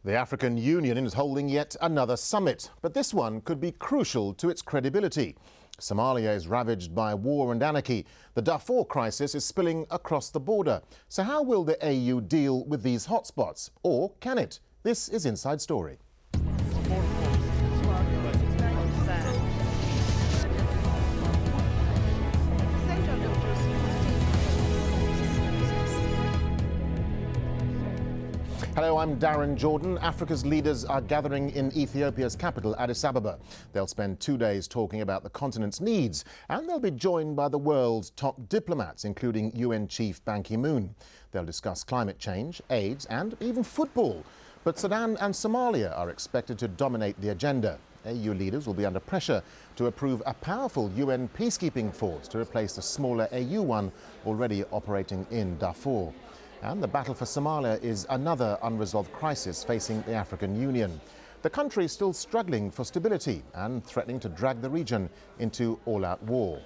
The African Union is holding yet another summit, but this one could be crucial to its credibility. Somalia is ravaged by war and anarchy. The Darfur crisis is spilling across the border. So how will the AU deal with these hotspots? Or can it? This is Inside Story. Hello, I'm Darren Jordan. Africa's leaders are gathering in Ethiopia's capital, Addis Ababa. They'll spend 2 days talking about the continent's needs, and they'll be joined by the world's top diplomats, including UN Chief Ban Ki-moon. They'll discuss climate change, AIDS, and even football. But Sudan and Somalia are expected to dominate the agenda. AU leaders will be under pressure to approve a powerful UN peacekeeping force to replace the smaller AU one already operating in Darfur. And the battle for Somalia is another unresolved crisis facing the African Union. The country is still struggling for stability and threatening to drag the region into all-out war.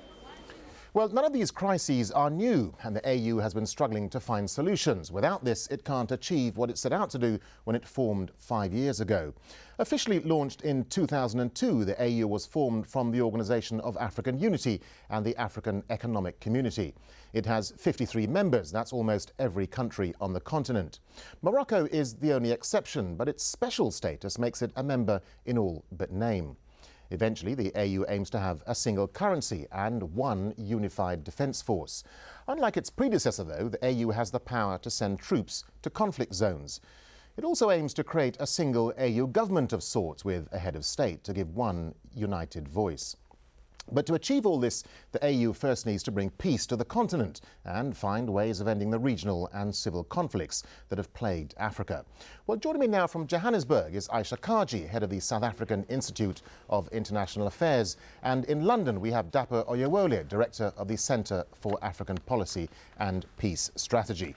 Well, none of these crises are new, and the AU has been struggling to find solutions. Without this, it can't achieve what it set out to do when it formed 5 years ago. Officially launched in 2002, the AU was formed from the Organisation of African Unity and the African Economic Community. It has 53 members. That's almost every country on the continent. Morocco is the only exception, but its special status makes it a member in all but name. Eventually, the AU aims to have a single currency and one unified defence force. Unlike its predecessor, though, the AU has the power to send troops to conflict zones. It also aims to create a single AU government of sorts with a head of state to give one united voice. But to achieve all this, the AU first needs to bring peace to the continent and find ways of ending the regional and civil conflicts that have plagued Africa. Well, joining me now from Johannesburg is Aisha Kaji, head of the South African Institute of International Affairs. And in London, we have Dapo Oyewole, director of the Centre for African Policy and Peace Strategy.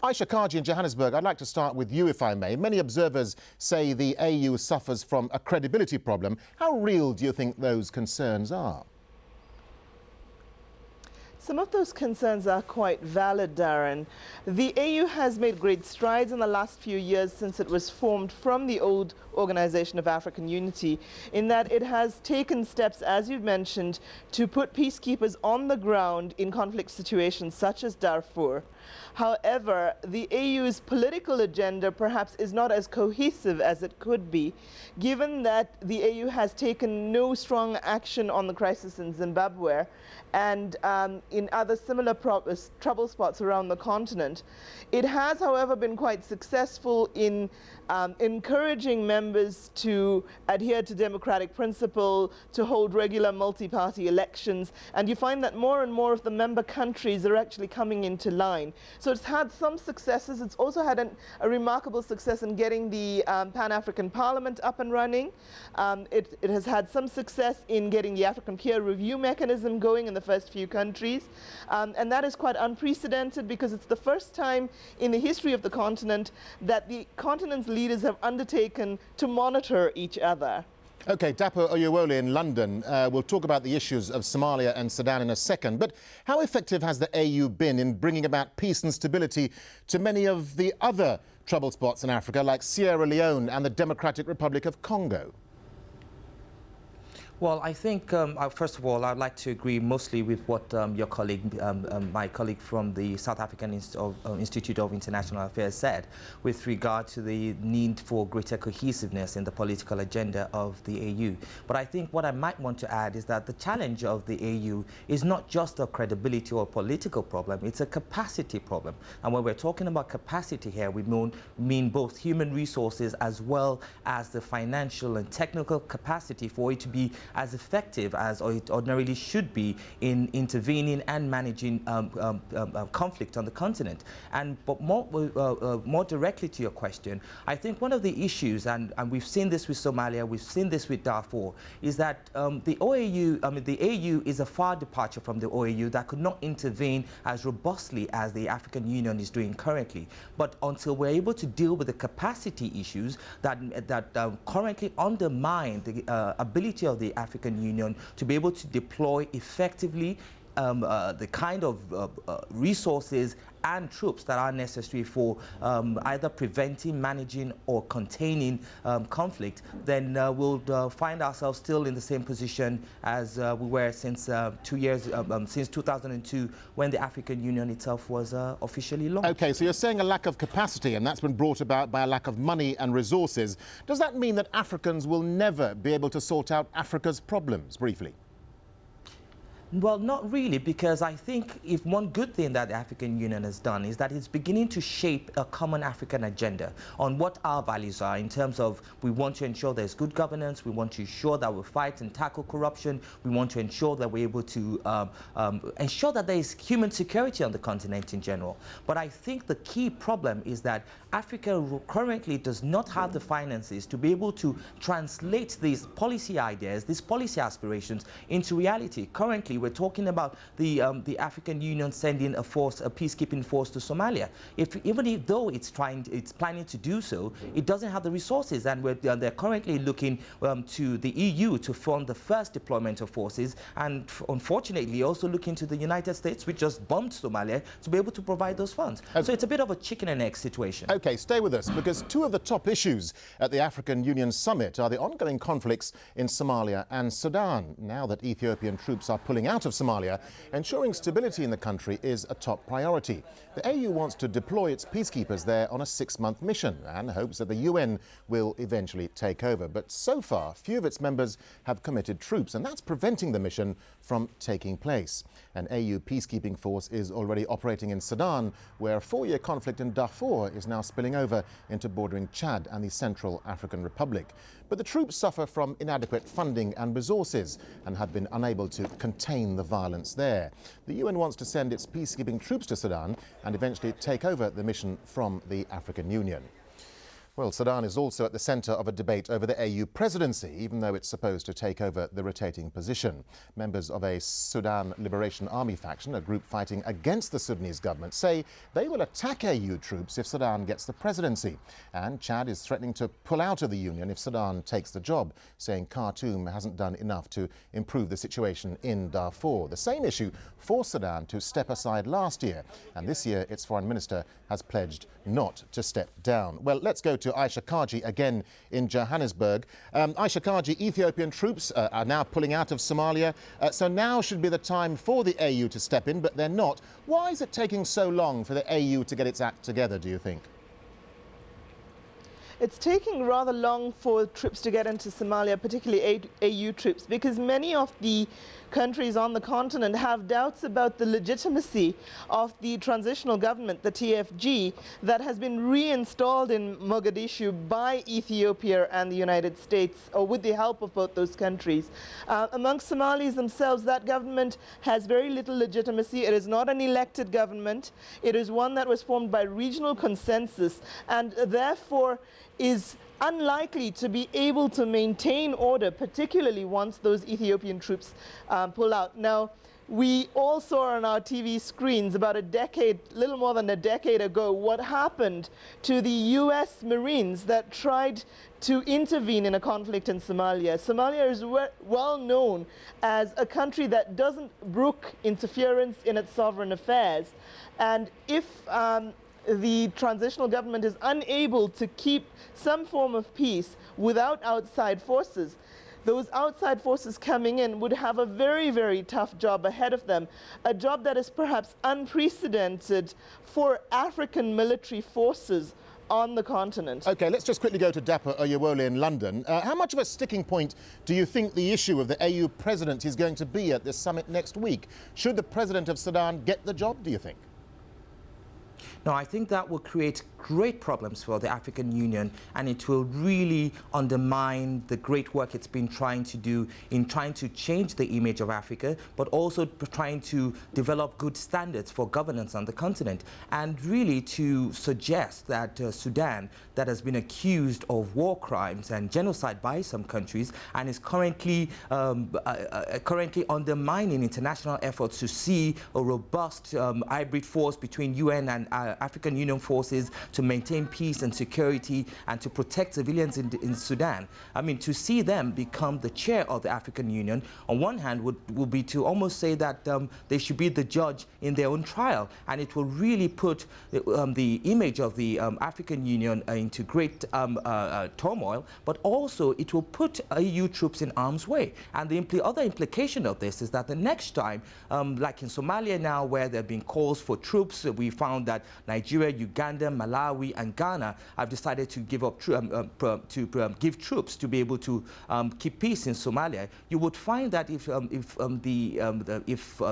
Aisha Kaji in Johannesburg, I'd like to start with you, if I may. Many observers say the AU suffers from a credibility problem. How real do you think those concerns are? Some of those concerns are quite valid, Darren. The AU has made great strides in the last few years since it was formed from the old Organisation of African Unity, in that it has taken steps, as you've mentioned, to put peacekeepers on the ground in conflict situations such as Darfur. However, the AU's political agenda perhaps is not as cohesive as it could be, given that the AU has taken no strong action on the crisis in Zimbabwe and in other similar trouble spots around the continent. It has, however, been quite successful in encouraging members to adhere to democratic principle, to hold regular multi-party elections, and you find that more and more of the member countries are actually coming into line. So it's had some successes. It's also had a remarkable success in getting the Pan-African Parliament up and running. It has had some success in getting the African peer review mechanism going in the first few countries. And that is quite unprecedented because it's the first time in the history of the continent that the continent's leaders have undertaken to monitor each other. OK, Dapo Oyewole in London. We'll talk about the issues of Somalia and Sudan in a second. But how effective has the AU been in bringing about peace and stability to many of the other trouble spots in Africa, like Sierra Leone and the Democratic Republic of Congo? Well, I think, first of all, I'd like to agree mostly with what your colleague, my colleague from the South African Institute of International Affairs said with regard to the need for greater cohesiveness in the political agenda of the AU. But I think what I might want to add is that the challenge of the AU is not just a credibility or political problem, it's a capacity problem. And when we're talking about capacity here, we mean both human resources as well as the financial and technical capacity for it to be as effective as it ordinarily should be in intervening and managing conflict on the continent. But more directly to your question, I think one of the issues, and we've seen this with Somalia, we've seen this with Darfur, is that the AU is a far departure from the OAU that could not intervene as robustly as the African Union is doing currently. But until we're able to deal with the capacity issues that currently undermine the ability of the African Union to be able to deploy effectively the kind of resources and troops that are necessary for either preventing, managing, or containing conflict, then we'll find ourselves still in the same position as we were since 2 years, since 2002, when the African Union itself was officially launched. Okay, so you're saying a lack of capacity, and that's been brought about by a lack of money and resources. Does that mean that Africans will never be able to sort out Africa's problems, briefly? Well, not really, because I think if one good thing that the African Union has done is that it's beginning to shape a common African agenda on what our values are in terms of we want to ensure there's good governance, we want to ensure that we fight and tackle corruption, we want to ensure that we're able to ensure that there is human security on the continent in general. But I think the key problem is that Africa currently does not have the finances to be able to translate these policy ideas, these policy aspirations into reality. Currently, we're talking about the African Union sending a force, a peacekeeping force to Somalia. Even though it's planning to do so, it doesn't have the resources, and they're currently looking to the EU to fund the first deployment of forces, and unfortunately also looking to the United States, which just bombed Somalia, to be able to provide those funds. Okay. So it's a bit of a chicken and egg situation. Okay, stay with us, because two of the top issues at the African Union summit are the ongoing conflicts in Somalia and Sudan. Now that Ethiopian troops are pulling out of Somalia, ensuring stability in the country is a top priority. The AU wants to deploy its peacekeepers there on a 6-month mission and hopes that the UN will eventually take over. But so far, few of its members have committed troops, and that's preventing the mission from taking place. An AU peacekeeping force is already operating in Sudan, where a 4-year conflict in Darfur is now spilling over into bordering Chad and the Central African Republic. But the troops suffer from inadequate funding and resources and have been unable to contain the violence there. The UN wants to send its peacekeeping troops to Sudan and eventually take over the mission from the African Union. Well, Sudan is also at the centre of a debate over the AU presidency, even though it's supposed to take over the rotating position. Members of a Sudan Liberation Army faction, a group fighting against the Sudanese government, say they will attack AU troops if Sudan gets the presidency. And Chad is threatening to pull out of the union if Sudan takes the job, saying Khartoum hasn't done enough to improve the situation in Darfur. The same issue forced Sudan to step aside last year, and this year its foreign minister has pledged not to step down. Well, let's go to Aisha Kaji again in Johannesburg. Aisha Kaji, Ethiopian troops are now pulling out of Somalia, so now should be the time for the AU to step in, but they're not. Why is it taking so long for the AU to get its act together, do you think? It's taking rather long for troops to get into Somalia, particularly AU troops, because many of the countries on the continent have doubts about the legitimacy of the transitional government, the TFG, that has been reinstalled in Mogadishu by Ethiopia and the United States, or with the help of both those countries. Amongst Somalis themselves, that government has very little legitimacy. It is not an elected government. It is one that was formed by regional consensus, and therefore is unlikely to be able to maintain order, particularly once those Ethiopian troops pull out. Now, we all saw on our TV screens about little more than a decade ago, what happened to the US Marines that tried to intervene in a conflict in Somalia. Somalia is well known as a country that doesn't brook interference in its sovereign affairs. And if the transitional government is unable to keep some form of peace without outside forces, those outside forces coming in would have a very, very tough job ahead of them, a job that is perhaps unprecedented for African military forces on the continent. OK, let's just quickly go to Dapo Oyewole in London. How much of a sticking point do you think the issue of the AU president is going to be at this summit next week? Should the president of Sudan get the job, do you think? No, I think that will create great problems for the African Union, and it will really undermine the great work it's been trying to do in trying to change the image of Africa, but also trying to develop good standards for governance on the continent, and really to suggest that Sudan, that has been accused of war crimes and genocide by some countries, and is currently undermining international efforts to see a robust hybrid force between UN and African Union forces to maintain peace and security and to protect civilians in Sudan. I mean, to see them become the chair of the African Union, on one hand, would be to almost say that they should be the judge in their own trial, and it will really put the image of the African Union into great turmoil, but also it will put EU troops in harm's way. And the other implication of this is that the next time, like in Somalia now, where there have been calls for troops, we found that Nigeria, Uganda, Malawi, and Ghana have decided to give up give troops to be able to keep peace in Somalia. You would find that if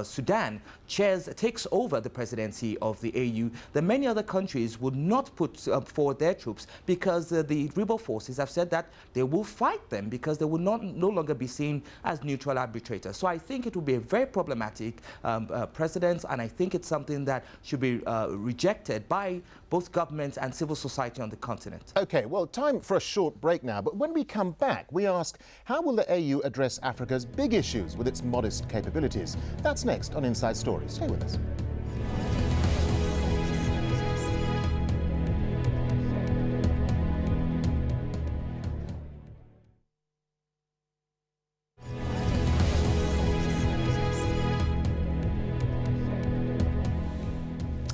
Sudan takes over the presidency of the AU, then many other countries would not put forward their troops, because the rebel forces have said that they will fight them because they will no longer be seen as neutral arbitrators. So I think it will be a very problematic precedent, and I think it's something that should be rejected by both governments and civil society on the continent. OK, well, time for a short break now. But when we come back, we ask, how will the AU address Africa's big issues with its modest capabilities? That's next on Inside Story. Stay with us.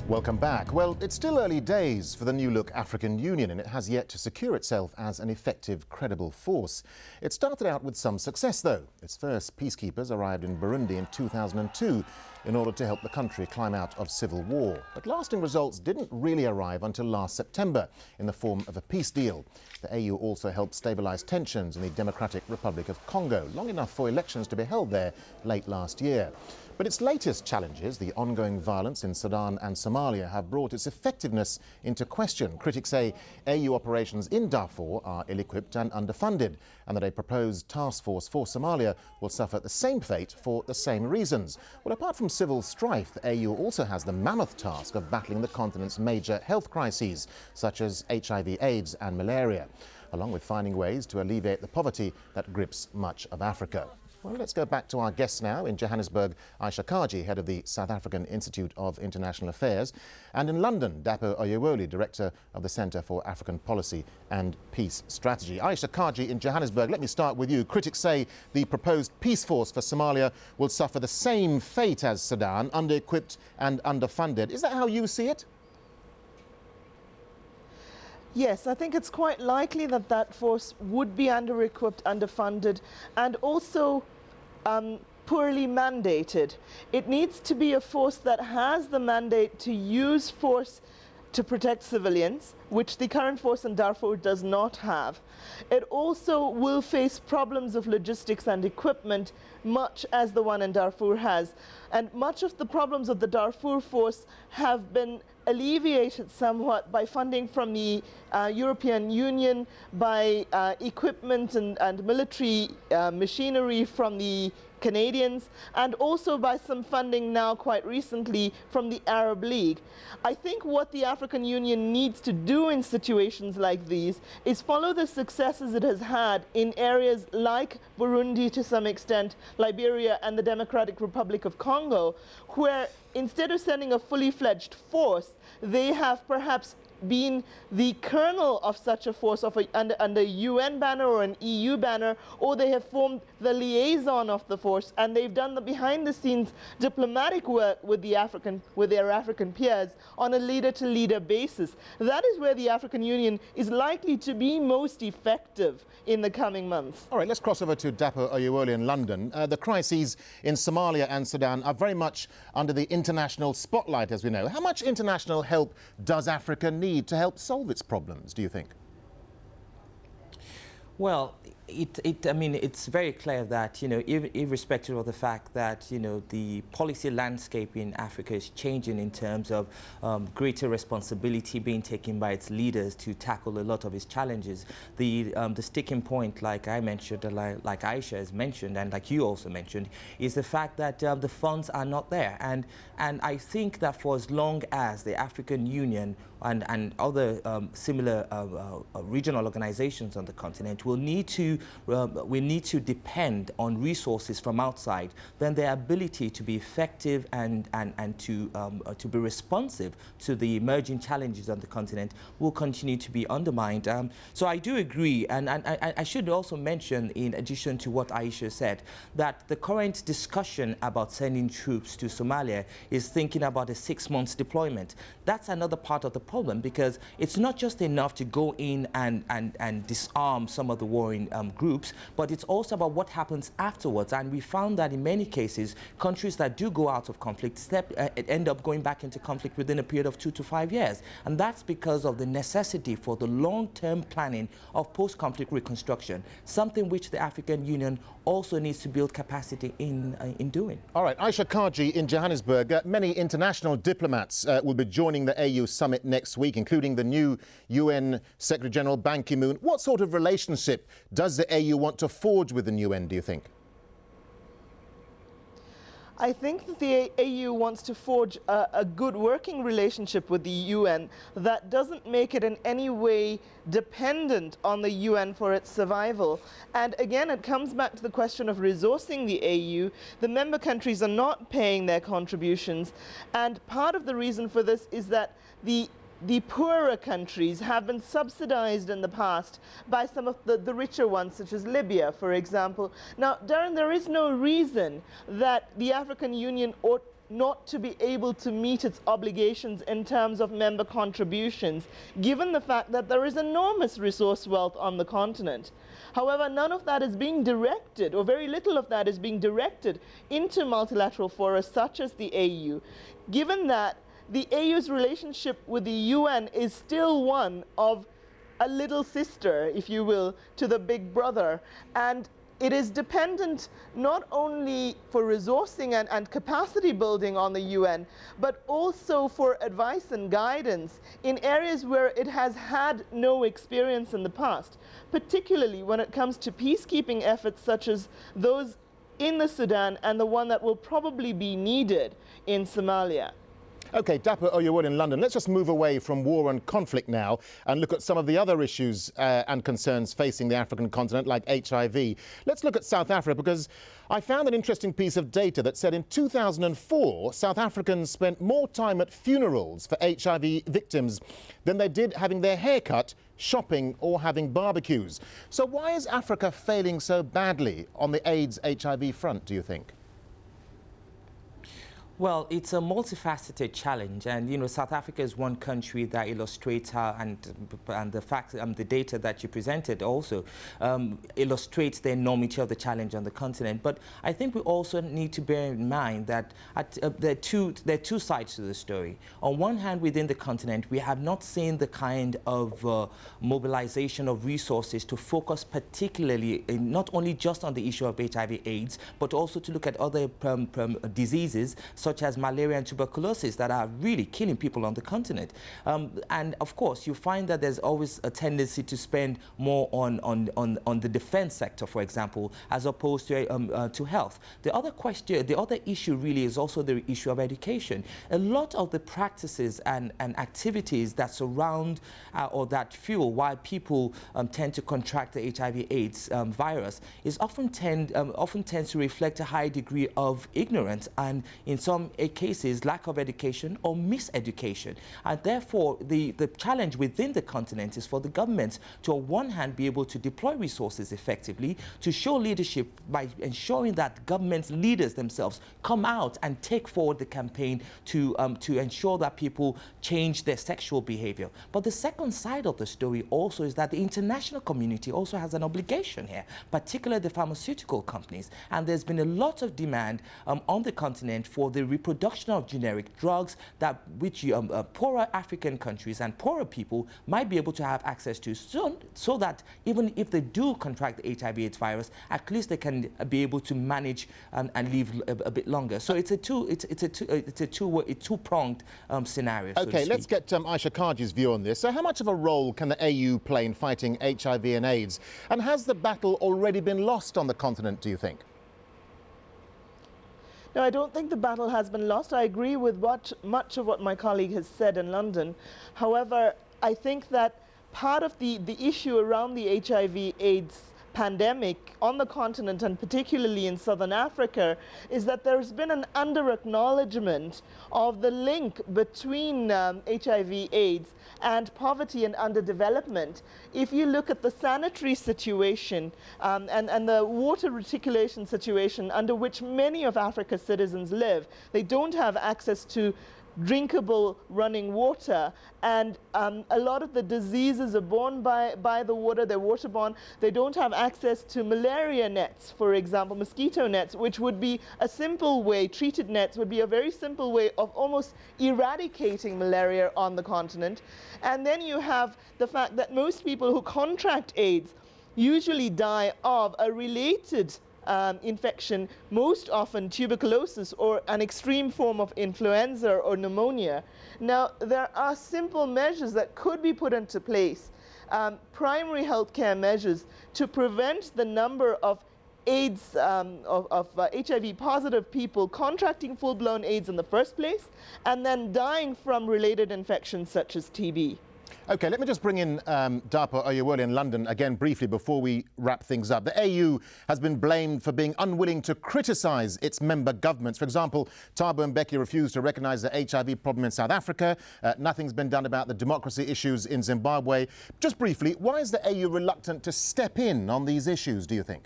Welcome back. Well, it's still early days for the new-look African Union, and it has yet to secure itself as an effective, credible force. It started out with some success, though. Its first peacekeepers arrived in Burundi in 2002 in order to help the country climb out of civil war. But lasting results didn't really arrive until last September in the form of a peace deal. The AU also helped stabilize tensions in the Democratic Republic of Congo, long enough for elections to be held there late last year. But its latest challenges, the ongoing violence in Sudan and Somalia, have brought its effectiveness into question. Critics say AU operations in Darfur are ill-equipped and underfunded, and that a proposed task force for Somalia will suffer the same fate for the same reasons. Well, apart from civil strife, the AU also has the mammoth task of battling the continent's major health crises, such as HIV, AIDS and malaria, along with finding ways to alleviate the poverty that grips much of Africa. Well, let's go back to our guests now. In Johannesburg, Aisha Kaji, head of the South African Institute of International Affairs, and in London, Dapo Oyewole, director of the Centre for African Policy and Peace Strategy. Aisha Kaji in Johannesburg, let me start with you. Critics say the proposed peace force for Somalia will suffer the same fate as Sudan, under-equipped and underfunded. Is that how you see it? Yes, I think it's quite likely that that force would be under-equipped, underfunded, and also poorly mandated. It needs to be a force that has the mandate to use force to protect civilians, which the current force in Darfur does not have. It also will face problems of logistics and equipment, much as the one in Darfur has. And much of the problems of the Darfur force have been alleviated somewhat by funding from the European Union, by equipment and military machinery from the Canadians, and also by some funding now quite recently from the Arab League. I think what the African Union needs to do in situations like these is follow the successes it has had in areas like Burundi, to some extent, Liberia and the Democratic Republic of Congo, where instead of sending a fully fledged force, they have perhaps been the kernel of such a force under UN banner or an EU banner, or they have formed the liaison of the force, and they've done the behind-the-scenes diplomatic work with their African peers on a leader-to-leader basis. That is where the African Union is likely to be most effective in the coming months. All right, let's cross over to Dapo Oyewole in London. The crises in Somalia and Sudan are very much under the international spotlight, as we know. How much international help does Africa need to help solve its problems, do you think? Well, I mean, it's very clear that, you know, irrespective of the fact that, you know, the policy landscape in Africa is changing in terms of greater responsibility being taken by its leaders to tackle a lot of its challenges. The sticking point, like I mentioned, like Aisha has mentioned, and like you also mentioned, is the fact that the funds are not there. And I think that for as long as the African Union and other similar regional organizations on the continent will need to to depend on resources from outside, then their ability to be effective and to be responsive to the emerging challenges on the continent will continue to be undermined. So I do agree, and I should also mention, in addition to what Aisha said, that the current discussion about sending troops to Somalia is thinking about a 6-month deployment. That's another part of the problem, because it's not just enough to go in and disarm some of the warring groups, but it's also about what happens afterwards. And we found that in many cases, countries that do go out of conflict end up going back into conflict within a period of 2 to 5 years. And that's because of the necessity for the long-term planning of post-conflict reconstruction, something which the African Union also needs to build capacity in doing. All right, Aisha Kaji in Johannesburg. Many international diplomats will be joining the AU summit next week, including the new UN Secretary-General Ban Ki-moon. What sort of relationship does the AU want to forge with the UN, do you think? I think that the AU wants to forge a good working relationship with the UN that doesn't make it in any way dependent on the UN for its survival. And again, it comes back to the question of resourcing the AU. The member countries are not paying their contributions, and part of the reason for this is that the poorer countries have been subsidized in the past by some of the richer ones, such as Libya, for example. Now, Darren, there is no reason that the African Union ought not to be able to meet its obligations in terms of member contributions, given the fact that there is enormous resource wealth on the continent. However, none of that is being directed, or very little of that is being directed into multilateral fora such as the AU, given that the AU's relationship with the UN is still one of a little sister, if you will, to the big brother. And it is dependent not only for resourcing and capacity building on the UN, but also for advice and guidance in areas where it has had no experience in the past, particularly when it comes to peacekeeping efforts such as those in the Sudan and the one that will probably be needed in Somalia. OK, Dapo Oyewole in London. Let's just move away from war and conflict now and look at some of the other issues and concerns facing the African continent, like HIV. Let's look at South Africa, because I found an interesting piece of data that said in 2004, South Africans spent more time at funerals for HIV victims than they did having their hair cut, shopping or having barbecues. So why is Africa failing so badly on the AIDS-HIV front, do you think? Well, it's a multifaceted challenge, and you know, South Africa is one country that illustrates how, and the fact, the data that you presented also illustrates the enormity of the challenge on the continent. But I think we also need to bear in mind that there are two sides to the story. On one hand, within the continent, we have not seen the kind of mobilization of resources to focus particularly not only just on the issue of HIV/AIDS, but also to look at other diseases such as malaria and tuberculosis that are really killing people on the continent. And of course, you find that there's always a tendency to spend more on the defense sector, for example, as opposed to health. The other issue really is also the issue of education. A lot of the practices and activities that surround or that fuel why people tend to contract the HIV/AIDS virus is often tends to reflect a high degree of ignorance and, in some cases, lack of education or miseducation. And therefore, the challenge within the continent is for the governments to, on one hand, be able to deploy resources effectively, to show leadership by ensuring that governments, leaders themselves, come out and take forward the campaign to ensure that people change their sexual behavior. But the second side of the story also is that the international community also has an obligation here, particularly the pharmaceutical companies. And there's been a lot of demand on the continent for the reproduction of generic drugs that which poorer African countries and poorer people might be able to have access to, so that even if they do contract the HIV/AIDS virus, at least they can be able to manage and live a bit longer. So it's a two-pronged scenario. OK, let's get Aisha Kaji's view on this. So how much of a role can the AU play in fighting HIV and AIDS? And has the battle already been lost on the continent, do you think? No, I don't think the battle has been lost. I agree with much of what my colleague has said in London. However, I think that part of the issue around the HIV/AIDS pandemic on the continent, and particularly in southern Africa, is that there's been an under-acknowledgement of the link between HIV/AIDS and poverty and underdevelopment. If you look at the sanitary situation and the water reticulation situation under which many of Africa's citizens live, they don't have access to drinkable running water, and a lot of the diseases are borne by the water. They're waterborne. They don't have access to malaria nets, for example, mosquito nets, which would be a simple way, treated nets would be a very simple way of almost eradicating malaria on the continent. And then you have the fact that most people who contract AIDS usually die of a related infection, most often tuberculosis or an extreme form of influenza or pneumonia. Now, there are simple measures that could be put into place, primary healthcare measures to prevent the number of AIDS, HIV positive people contracting full-blown AIDS in the first place and then dying from related infections such as TB. OK, let me just bring in Dapo Oyewole in London again briefly before we wrap things up. The AU has been blamed for being unwilling to criticise its member governments. For example, Thabo Mbeki refused to recognise the HIV problem in South Africa. Nothing's been done about the democracy issues in Zimbabwe. Just briefly, why is the AU reluctant to step in on these issues, do you think?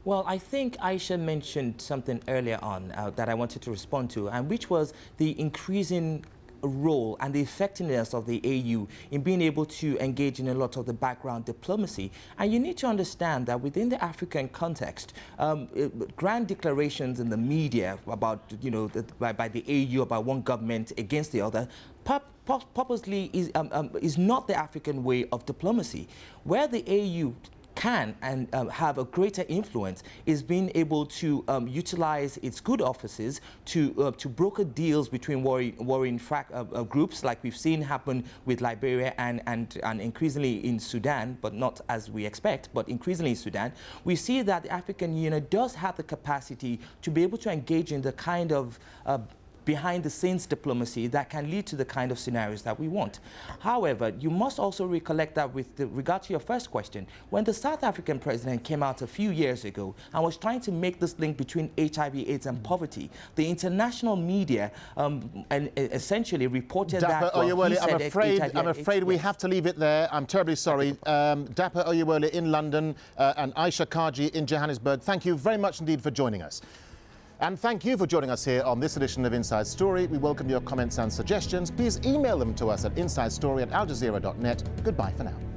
Well, I think Aisha mentioned something earlier on that I wanted to respond to, and which was the increasing role and the effectiveness of the AU in being able to engage in a lot of the background diplomacy. And you need to understand that within the African context, grand declarations in the media about, you know, by the AU about one government against the other, purposely is not the African way of diplomacy. Where the AU can and have a greater influence is being able to utilize its good offices to broker deals between warring groups, like we've seen happen with Liberia and increasingly in Sudan, but not as we expect, but increasingly in Sudan. We see that the African Union does have the capacity to be able to engage in the kind of behind-the-scenes diplomacy that can lead to the kind of scenarios that we want. However, you must also recollect that with regard to your first question, when the South African president came out a few years ago and was trying to make this link between HIV/AIDS and poverty, the international media essentially reported that... Dapo Oyewole, I'm afraid we have to leave it there. I'm terribly sorry. Dapo Oyewole in London and Aisha Kaji in Johannesburg, thank you very much indeed for joining us. And thank you for joining us here on this edition of Inside Story. We welcome your comments and suggestions. Please email them to us at insidestory@aljazeera.net. Goodbye for now.